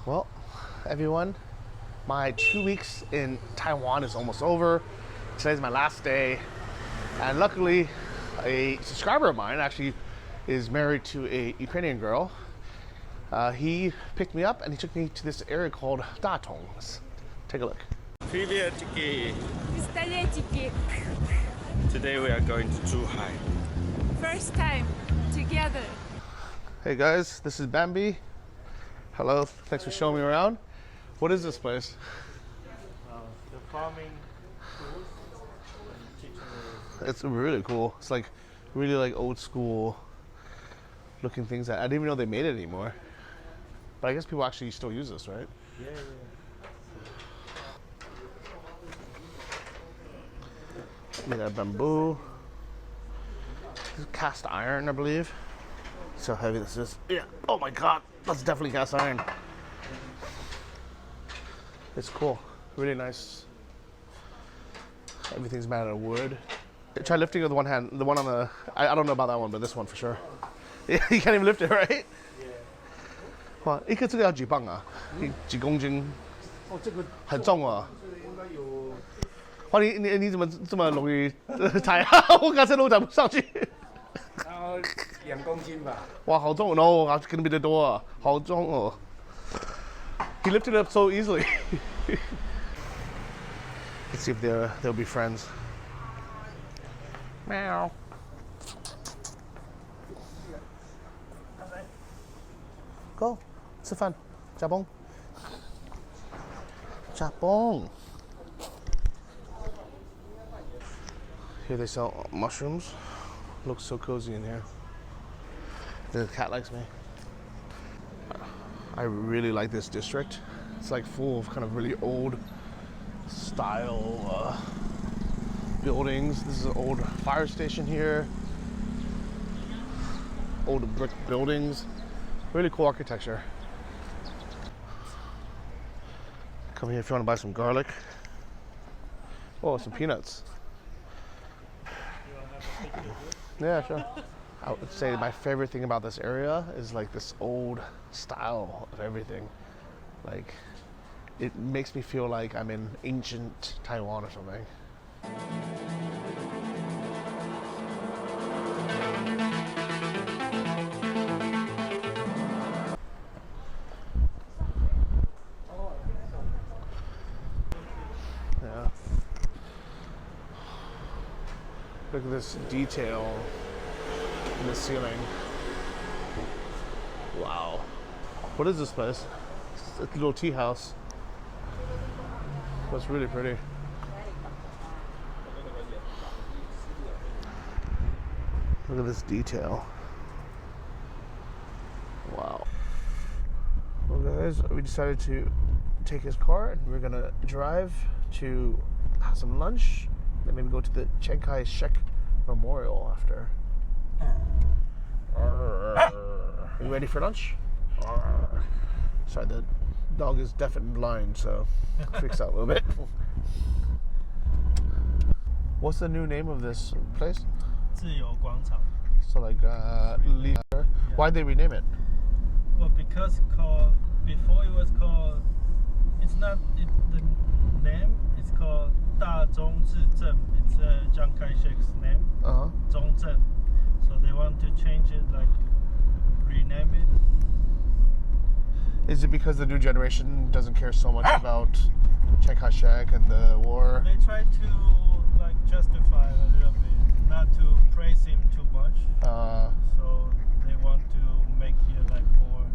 Well, everyone, my 2 weeks in Taiwan is almost over. Today's my last day, and luckily, a subscriber of mine actually is married to a Ukrainian girl. He picked me up and he took me to this area called Datong. Let's take a look. Приветики. Пистолетики. Today we are going to Zhuhai. First time together. Hey guys, this is Bambi. Hello, thanks for showing me around. What is this place? The farming tools and teaching. It's really cool. It's like really like old school looking things that I didn't even know they made it anymore. But I guess people actually still use this, right? Yeah. Made out of bamboo. This is cast iron, I believe. See how heavy this is. Yeah. Oh my god, that's definitely cast iron. It's cool. Really nice. Everything's made out of wood. Try lifting with one hand. The one on the I don't know about that one, but this one for sure. Yeah, you can't even lift it, right? Yeah. 哇，一个这个要几磅啊？几公斤？哦，这个很重啊！这个应该有哇，你怎么这么容易踩啊？我刚才都踩不上去。然后2公斤吧。哇，好重哦！我跟你比得多啊，好重哦。He lifted it up so easily. Let's see if they'll be friends. Meow. Go. 吃饭。加崩。加崩。Here they sell mushrooms. Looks so cozy in here. The cat likes me. I really like this district. It's like full of kind of really old style buildings. This is an old fire station here. Old brick buildings. Really cool architecture. Come here if you want to buy some garlic. Oh, some peanuts. Yeah, sure. I would say my favorite thing about this area is like this old style of everything. Like, it makes me feel like I'm in ancient Taiwan or something. Yeah. Look at this detail in the ceiling. Wow. What is this place? It's a little tea house. That's really pretty. Look at this detail. Wow. Well guys, we decided to take his car and we're gonna drive to have some lunch, then maybe go to the Chiang Kai-shek Memorial after. Are you ready for lunch? Sorry, the dog is deaf and blind, so freaks out a little bit. What's the new name of this place? 自由广场. So like, why'd they rename it? Well, because before it was called, it's not the name. It's called 大中至正. It's Chiang Kai-shek's name. Zhongzhen. So they want to change it, like rename it. Is it because the new generation doesn't care so much about Chiang Kai-shek and the war? They try to like justify a little bit, not to praise him too much. So they want to make it like more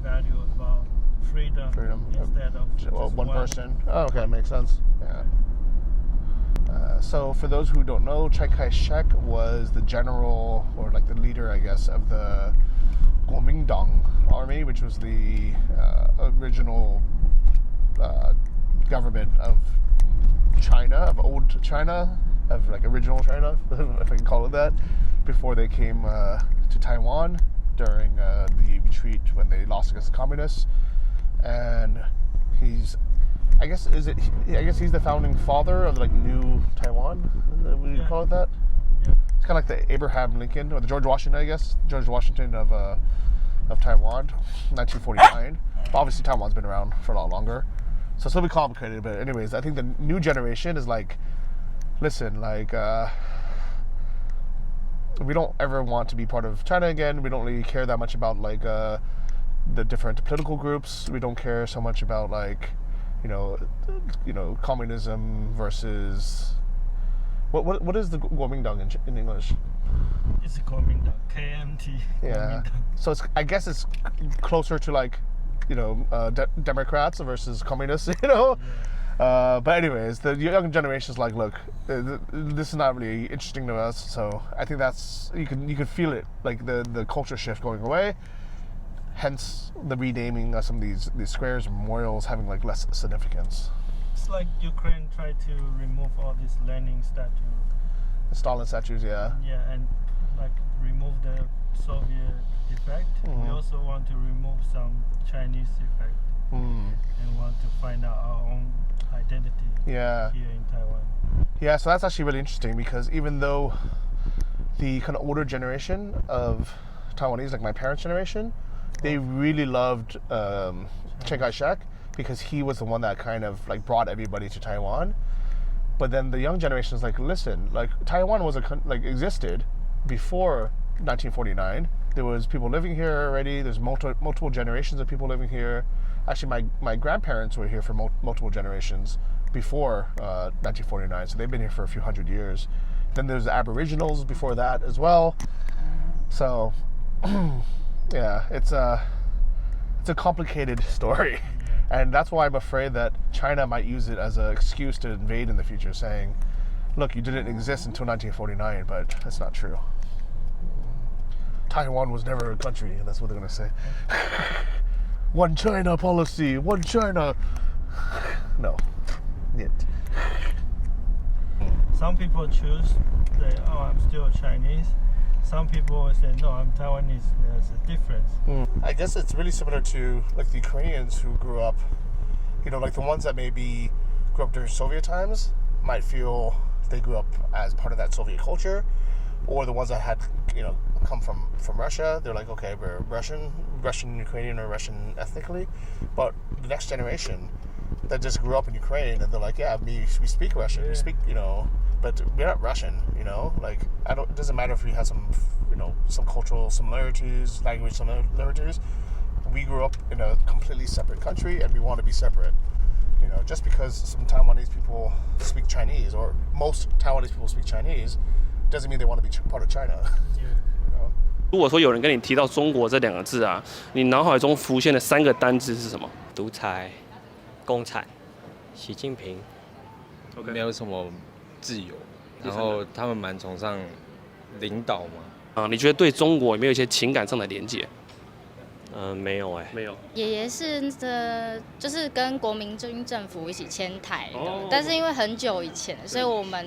value about freedom. Instead of just one person. Oh, okay, makes sense. Yeah. So for those who don't know, Chiang Kai-shek was the general, or like the leader, I guess, of the Kuomintang army, which was the original government of China, of old China, of like original China, if I can call it that, before they came to Taiwan during the retreat when they lost against the communists. And I guess he's the founding father of like new Taiwan. Would you call it that? Yeah. It's kind of like the Abraham Lincoln or the George Washington, I guess. George Washington of of Taiwan, 1949. Obviously, Taiwan's been around for a lot longer, so it's a little bit complicated. But anyways, I think the new generation is like, listen, like we don't ever want to be part of China again. We don't really care that much about like the different political groups. We don't care so much about like, you know, communism versus what is the Kuomintang in English? It's Kuomintang, KMT. Yeah. So I guess it's closer to like, you know, Democrats versus communists, you know. Yeah. But anyways, the young generation is like, look, this is not really interesting to us. So I think that's you can feel it, like the culture shift going away. Hence the renaming of some of these squares and memorials having like less significance. It's like Ukraine tried to remove all these Lenin statues. The Stalin statues, yeah. Yeah, and like remove the Soviet effect. We also want to remove some Chinese effect. And want to find out our own identity here in Taiwan. Yeah, so that's actually really interesting because even though the kind of older generation of Taiwanese, like my parents' generation, they really loved Chiang Kai-shek because he was the one that kind of like brought everybody to Taiwan. But then the young generation is like, listen, like Taiwan was existed before 1949. There was people living here already. There's multiple generations of people living here. Actually, my grandparents were here for multiple generations before 1949, so they've been here for a few hundred years. Then there's the Aboriginals before that as well. So, yeah, it's a complicated story, and that's why I'm afraid that China might use it as an excuse to invade in the future, saying, "Look, you didn't exist until 1949," but that's not true. Taiwan was never a country, and that's what they're going to say. One China policy, one China. No. Yet. Some people choose, I'm still Chinese. Some people say, no, I'm Taiwanese. There's a difference. I guess it's really similar to like the Ukrainians who grew up, you know, like the ones that maybe grew up during Soviet times might feel they grew up as part of that Soviet culture, or the ones that had, you know, come from Russia. They're like, okay, we're Russian, Ukrainian, or Russian ethnically, but the next generation that just grew up in Ukraine, and they're like, yeah, we speak Russian, we speak, you know, but we're not Russian, you know, like it doesn't matter if we have some, you know, some cultural similarities, language similarities. We grew up in a completely separate country, and we want to be separate. You know, just because some Taiwanese people speak Chinese, or most Taiwanese people speak Chinese, doesn't mean they want to be part of China. You know? 如果说有人跟你提到中国这两个字啊，你脑海中浮现的3个单字是什么？独裁、共产、习近平，没有什么自由，然后他们蛮崇尚领导嘛。你觉得对中国有没有一些情感上的连结？没有没有。爷爷是就是跟国民军政府一起迁台的，但是因为很久以前，所以我们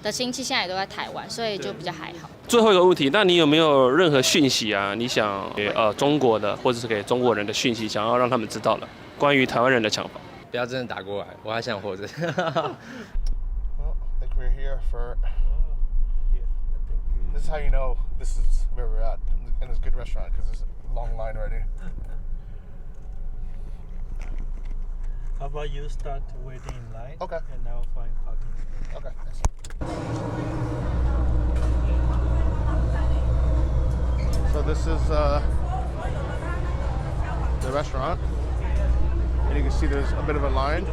的亲戚现在也都在台湾，所以就比较还好。最后一个问题，那你有没有任何讯息啊？你想给中国的，或者是给中国人的讯息，想要让他们知道的，关于台湾人的想法？不要真的打过来，我还想活着。Well, I think we're here for. This is how you know this is where we're at, and it's a good restaurant because there's a long line already. How about you start waiting in line? Okay. And I'll find parking. Okay. So this is the restaurant, and you can see there's a bit of a line.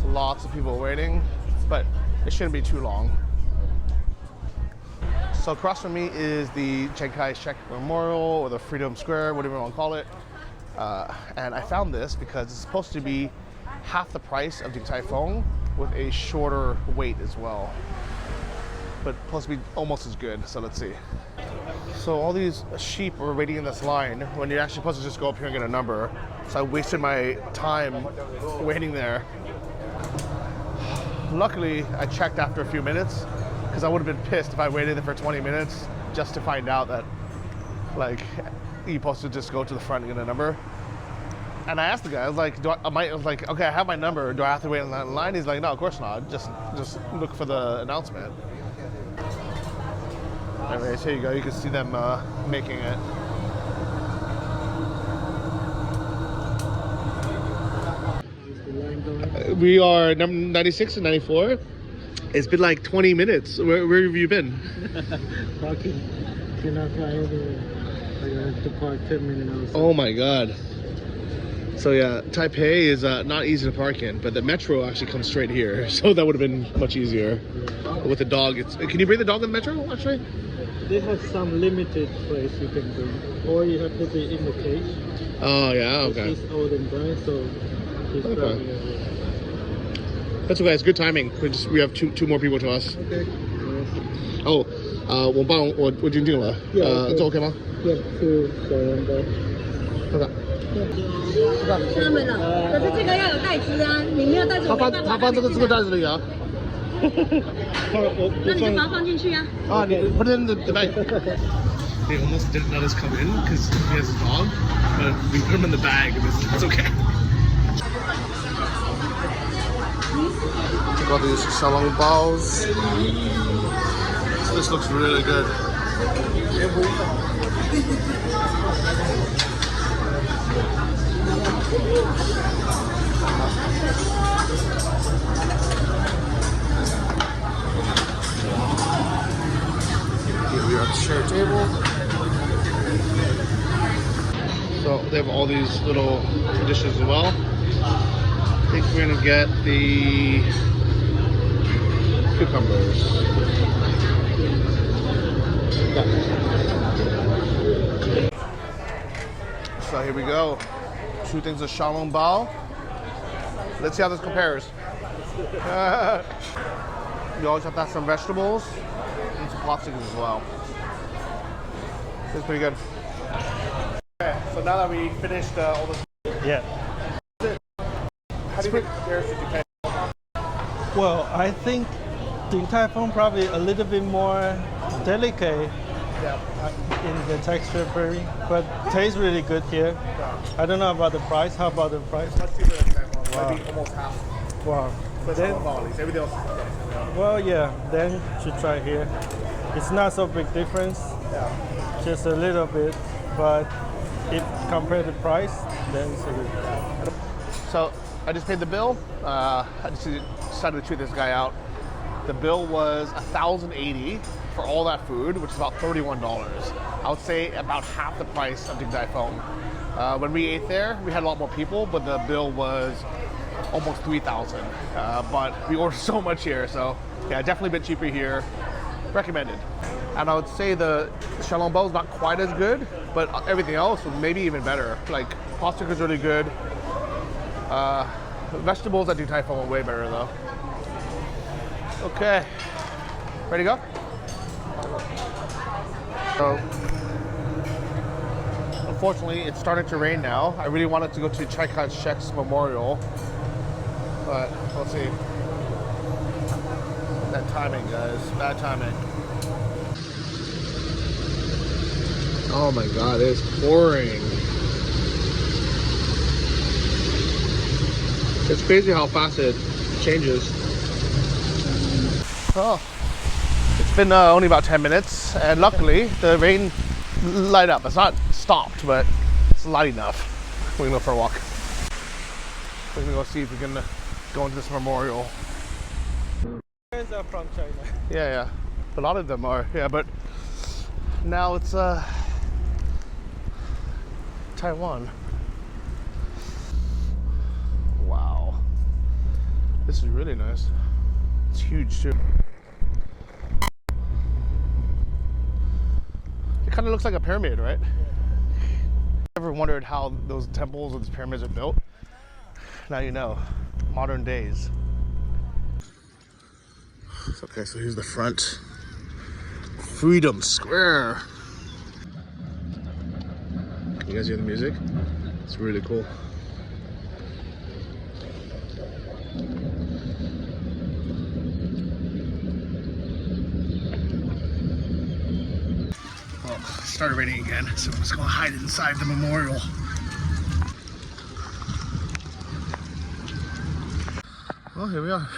So lots of people waiting, but it shouldn't be too long. So across from me is the Chiang Kai-shek Memorial, or the Freedom Square, whatever you want to call it. And I found this because it's supposed to be half the price of Din Tai Fung with a shorter wait as well. But supposed to be almost as good, so let's see. So all these sheep were waiting in this line when you're actually supposed to just go up here and get a number. So I wasted my time waiting there. Luckily, I checked after a few minutes, because I would have been pissed if I waited there for 20 minutes just to find out that, like, you're supposed to just go to the front and get a number. And I asked the guy, I was like, I was like, okay, I have my number. Do I have to wait in line? He's like, no, of course not. Just look for the announcement. Anyways, here you go. You can see them making it. We are number 96 and 94. It's been like 20 minutes. Where have you been? Parking. Cannot fly anywhere. I have to park 10 minutes outside. Oh my god. So yeah, Taipei is not easy to park in, but the metro actually comes straight here, so that would have been much easier. But with the dog, can you bring the dog in the metro actually? They have some limited place you can bring, or you have to be in the cage. Oh yeah, okay. He's old and blind, so he's probably That's okay. It's good timing. We have two more people to us. Okay. Oh, 我已经订了。这 OK 吗？ Yeah, 是小人的。OK。他们了，可是这个要有袋子啊，你没有袋子，他放这个袋子里啊。那你就把它放进去啊。Ah, put it in the bag. They almost didn't let us come in because he has a dog, but we put him in the bag and it's okay. Check out these xiaolong baos. This looks really good. Here we are at the share table. So they have all these little dishes as well. I think we're gonna get the cucumbers. So here we go. 2 things of xiaolong bao. Let's see how this compares. You always have to have some vegetables and some popsicles as well. This is pretty good. Okay, so now that we finished all this, Yeah. how do you think it compares to Japan? Well, I think Din Tai Fung probably a little bit more delicate in the texture, but tastes really good here. I don't know about the price. How about the price? Much cheaper than Taiwan. Maybe almost half. Wow. But Then, at least everything else is well, yeah. Then should try here. It's not so big difference. Just a little bit, but if compared to price, then it's a good. So I just paid the bill. I just decided to treat this guy out. The bill was $1,080 for all that food, which is about $31. I would say about half the price of Din Tai Fung. When we ate there, we had a lot more people, but the bill was almost $3,000. But we ordered so much here, so yeah, definitely a bit cheaper here. Recommended. And I would say the xiaolong bao is not quite as good, but everything else was maybe even better. Like pasta is really good. Vegetables at Din Tai Fung were way better though. Okay, ready to go? So, unfortunately, it's starting to rain now. I really wanted to go to Chiang Kai-shek's memorial, but we'll see. Bad timing, guys. Bad timing. Oh my God, it's pouring. It's crazy how fast it changes. Oh, it's been only about 10 minutes, and luckily the rain light up. It's not stopped, but it's light enough. We're gonna go for a walk. We're gonna go see if we can go into this memorial. Friends are from China. Yeah, a lot of them are. Yeah, but now it's Taiwan. Wow, this is really nice. It's huge too. It kind of looks like a pyramid, right? Ever wondered how those temples or these pyramids are built? Now you know. Modern days. Okay, so here's the front. Freedom Square. Can you guys hear the music? It's really cool. Well, it started raining again, so I'm just gonna hide inside the memorial. Oh, here we are.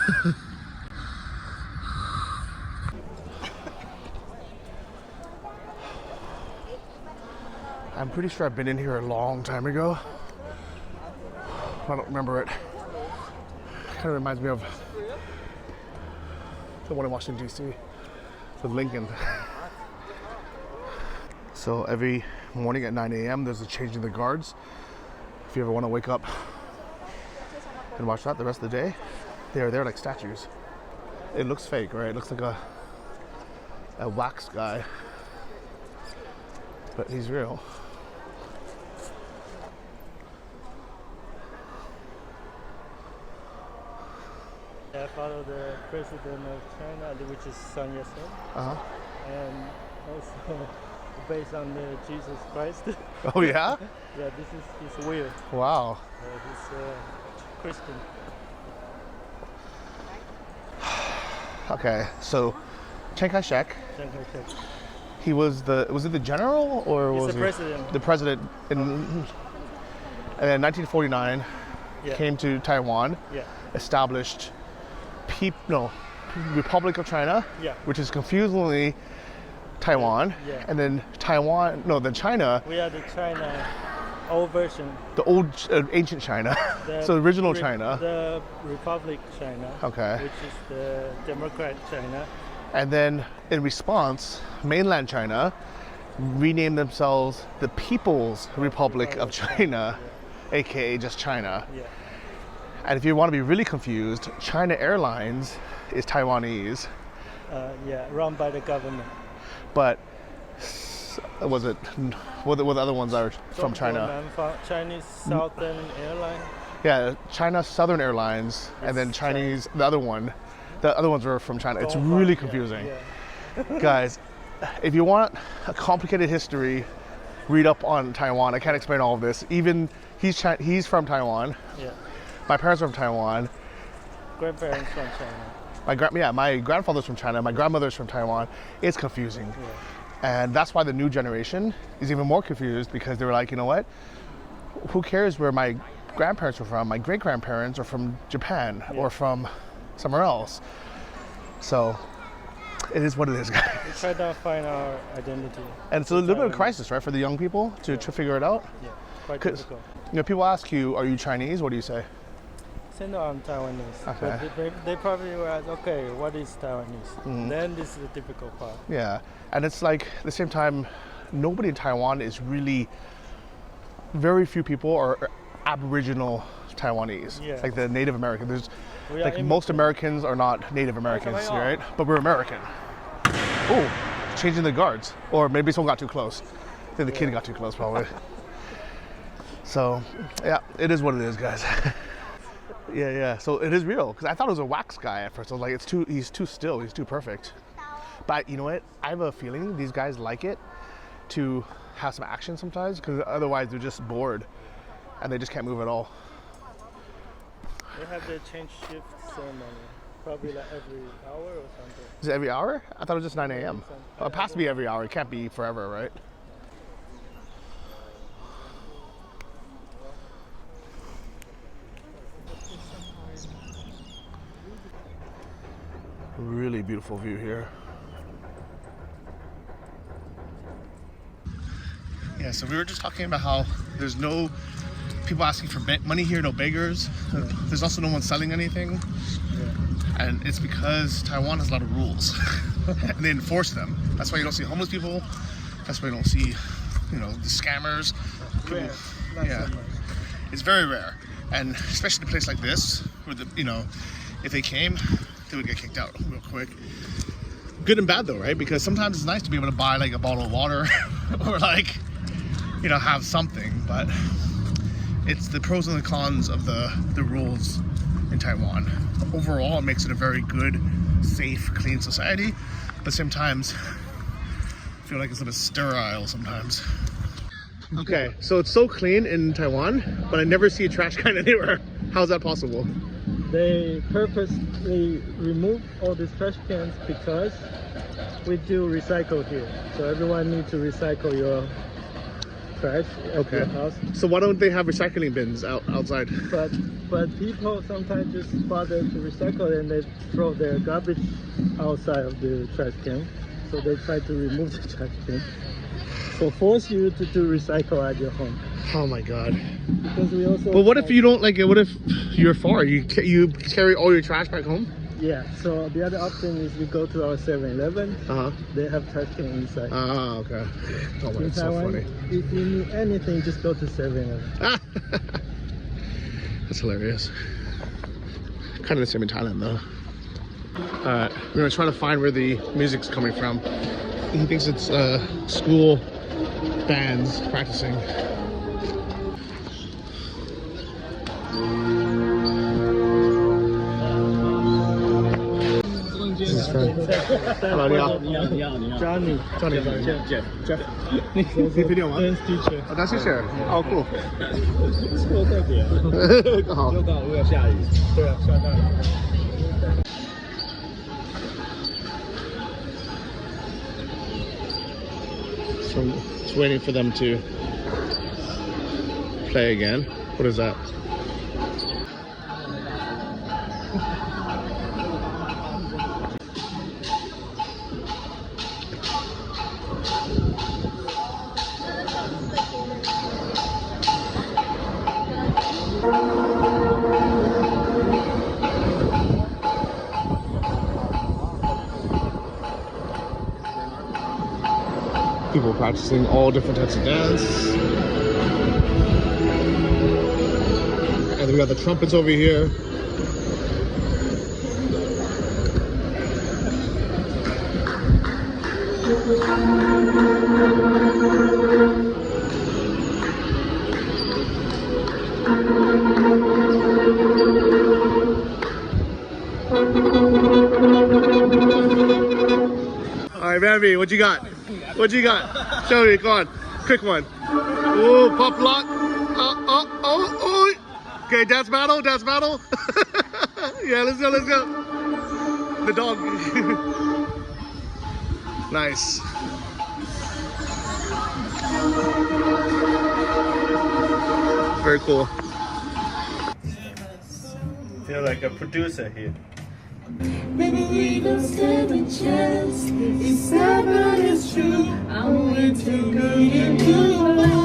I'm pretty sure I've been in here a long time ago. I don't remember it. Kind of reminds me of the one in Washington, D.C. with Lincoln. So every morning at 9 a.m. there's a change in the guards. If you ever want to wake up and watch that the rest of the day, they are there like statues. It looks fake, right? It looks like a wax guy, but he's real. I follow the president of China, which is Sun Yat-sen, and also based on the Jesus Christ. Oh yeah? Yeah, he's weird. Wow. He's Christian. Okay, so Chiang Kai-shek. He was was it the general or He's was the he president? The president and then 1949 came to Taiwan, established Republic of China, which is confusingly Taiwan, and then China. We are the China old version. The old ancient China, so the original China. The Republic China, okay, which is the Democrat China. And then in response, mainland China renamed themselves the People's Republic of China, aka just China. Yeah. And if you want to be really confused, China Airlines is Taiwanese. Run by the government. But what the other ones are from China? Chinese Southern Airlines. Yeah, China Southern Airlines, and then Chinese, the other ones are from China. It's really confusing. Guys, if you want a complicated history, read up on Taiwan. I can't explain all of this. Even he's from Taiwan. Yeah. My parents are from Taiwan. Grandparents from China. My grandfather's from China. My grandmother's from Taiwan. It's confusing. Yeah. And that's why the new generation is even more confused, because they were like, you know what? Who cares where my grandparents were from? My great-grandparents are from Japan or from somewhere else. So it is what it is, guys. We try to find our identity. And it's a little bit of a crisis, right, for the young people to figure it out. Yeah, quite difficult. People ask you, are you Chinese? What do you say? Say no, I'm Taiwanese. Okay. But they probably will ask, okay, what is Taiwanese? Then this is the difficult part. Yeah, and it's like, at the same time, nobody in Taiwan is really, very few people are Aboriginal Taiwanese, like the Native American. There's most Americans are not Native Americans, right? But we're American. Oh, changing the guards. Or maybe someone got too close. I think the kid got too close, probably. So, yeah, it is what it is, guys. Yeah. So it is real, because I thought it was a wax guy at first. I was like, he's too still, he's too perfect. But you know what? I have a feeling these guys like it to have some action sometimes, because otherwise they're just bored and they just can't move at all. They have the change shift ceremony, probably like every hour or something. Is it every hour? I thought it was just 9 a.m. Well, it has to be every hour. It can't be forever, right? Really beautiful view here. Yeah, so we were just talking about how there's no people asking for money here, no beggars. There's also no one selling anything. And it's because Taiwan has a lot of rules and they enforce them. That's why you don't see homeless people. That's why you don't see, the scammers. Rare. Yeah, it's very rare. And especially in a place like this, where if they came, they would get kicked out real quick. Good and bad though, right? Because sometimes it's nice to be able to buy like a bottle of water or like, have something, but it's the pros and the cons of the rules in Taiwan. Overall, it makes it a very good, safe, clean society, but sometimes I feel like it's a bit sterile sometimes. Okay, so it's so clean in Taiwan, but I never see a trash can anywhere. How's that possible? They purposely remove all these trash cans because we do recycle here. So everyone needs to recycle your trash at your house. So why don't they have recycling bins outside? But people sometimes just bother to recycle and they throw their garbage outside of the trash can. So they try to remove the trash can. So force you to do recycle at your home. Oh my god. Because we also. But what if you don't like it? What if you're far? You carry all your trash back home? Yeah. So the other option is we go to our 7-Eleven. They have trash can inside. Ah, okay. Oh my, that's so funny. If you need anything, just go to 7-Eleven. That's hilarious. Kind of the same in Thailand though. We're gonna try to find where the music's coming from. He thinks it's school bands practicing. This is his friend. Hello, Johnny. Jeff. 你 video 吗？ Dance teacher. 哦，当 teacher。哦，cool。多特别。刚好。又刚好又要下雨。对啊，下大雨。 So it's waiting for them to play again. What is that? People practicing all different types of dance. And then we got the trumpets over here. All right, Bambi, what you got? What you got? Show me, go on. Quick one. Oh, pop lock. Oh. Okay, dance battle. Yeah, let's go. The dog. Nice. Very cool. Feel like a producer here. Maybe we don't stand a chance. It's sad, but it's true. I'm way too good into your life.